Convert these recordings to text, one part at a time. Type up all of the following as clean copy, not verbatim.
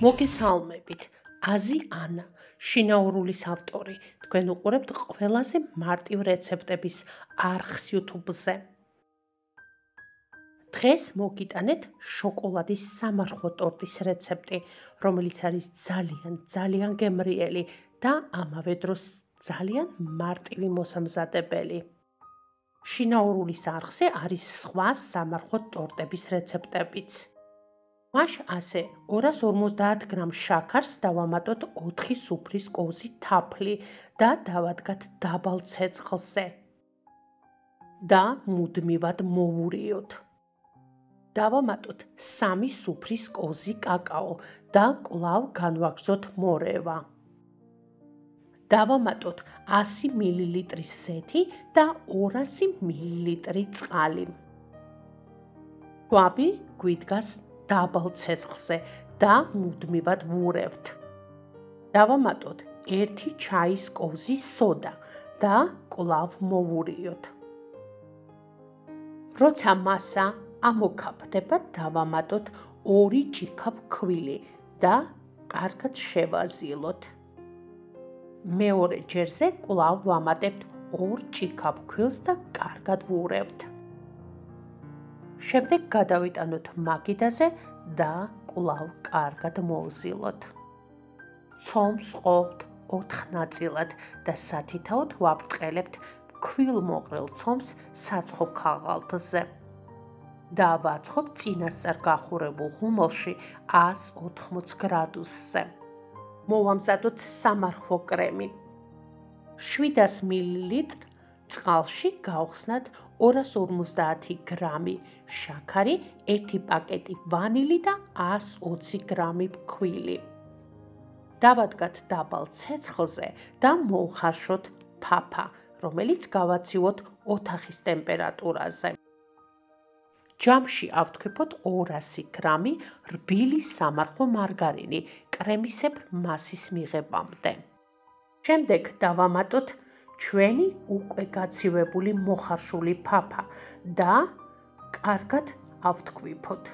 მოგესალმებით, აზი ანა, შინაურულის ავტორი. თქვენ უყურებთ ყველაზე მარტივ რეცეპტების არხს YouTube-ზე. დღეს მოგიტანეთ შოკოლადის სამარხო ტორტის რეცეპტი, რომელიც არის ძალიან გემრიელი და ამავე დროს ძალიან მარტივი მოსამზადებელი. შინაურულის არხზე არის სხვა სამარხო ტორტების რეცეპტებიც. მაშ ასე 250 გრამ შაქარს დავამატოთ 4 სუფრის კოვზი თაფლი და დავადგათ დაბალ ცეცხლზე და მუდმივად მოვურიოთ. დავამატოთ 3 სუფრის კოვზი კაკაო და კვლავ განვაგრძოთ მორევა. დავამატოთ 100 მლ ზეთი და 200 მლ წყალი. კვაბი გვიდგას დაბალ ცეცხლზე და მუდმივად ვურევთ. დავამატოთ 1 ჩაის კოვზი სოდა და კვლავ მოვურიოთ. როცა მასა ამოქაფდება, დავამატოთ 2 ჭიქა ქვილი და კარგად შევაზილოთ. მეორე ჯერზე კვლავ ვამატებთ 2 ჭიქა ქვილს და კარგად ვურევთ. შემდეგ გადავიტანოთ მაგიდაზე და კვლავ კარგად მოვზილოთ. ცომს ყოფთ 4 ნაწილად და სათითაოდ ვაბრტყელებთ ქვილმოყრილ ცომს საცხო ქაღალდზე და ვაცხობ წინასწარ გახურებულ ღუმელში 180 გრადუსზე. მოვამზადოთ სამარხო კრემი. 700 მლ წყალში გავხსნათ 250 გრამი შაქარი, 1 პაკეტი ვანილი და 120 გრამი ქვილი. დავადგათ დაბალ ცეცხლზე და მოვხარშოთ ფაფა, რომელიც გავაცივოთ ოთახის ტემპერატურაზე. ჯამში ავთქვიფოთ 200 გრამი რბილი სამარხო მარგარინი კრემისებრ მასის მიღებამდე. შემდეგ დავამატოთ ჩვენი უკვე გაცივებული მოხარშული ფაფა და კარგად ავთქვიფოთ.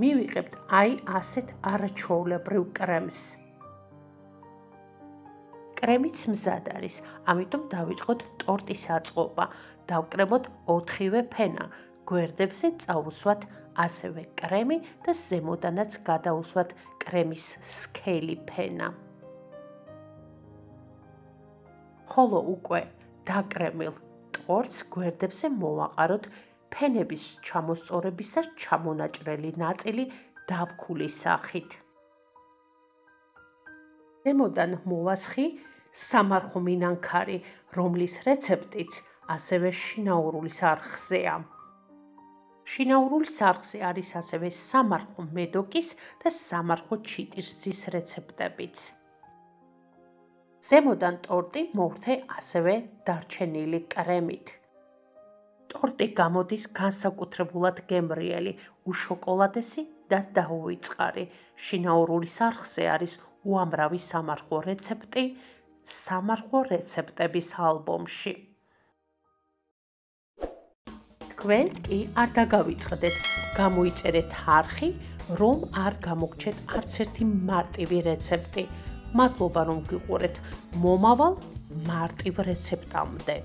მივიღებთ აი ასეთ არაჩვეულებრივ კრემს. კრემიც მზად არის, ამიტომ დავიწყოთ ტორტის აწყობა. დავკრებოთ 4-ვე ფენა, გვერდებზე წავუსვათ ასევე კრემი და ზემოდანაც გადაუსვათ კრემის სქელი ფენა. ხოლო უკვე დაკრემილ ტორტს გვერდებზე მოვაყაროთ ფენების ჩამოსწორებისას ჩამონაჭრელი ნაწილი დაბქული სახით. ზემოდან მოვასხი სამარხო მინანქარი, რომლის რეცეპტიც ასევე შინაურულის არხზეა. შინაურულის არხზე არის ასევე სამარხო მედოკის და სამარხო ჩიტირზის რეცეპტებიც. ზემოდან ტორტი მოვრთე ასევე დარჩენილი კრემით. ტორტი გამოდის განსაკუთრებულად გემრიელი, უშოკოლადესი და დაუვიწყარი. შინაურულის არხზე არის უამრავი სამარხო რეცეპტი სამარხო რეცეპტების ალბომში. თქვენ კი არ დაგავიწყდეთ, გამოიწერეთ არხი, რომ არ გამოგჩეთ არც ერთი მარტივი რეცეპტი. მადლობა რომ გიყურეთ. მომავალ მარტივ რეცეპტამდე.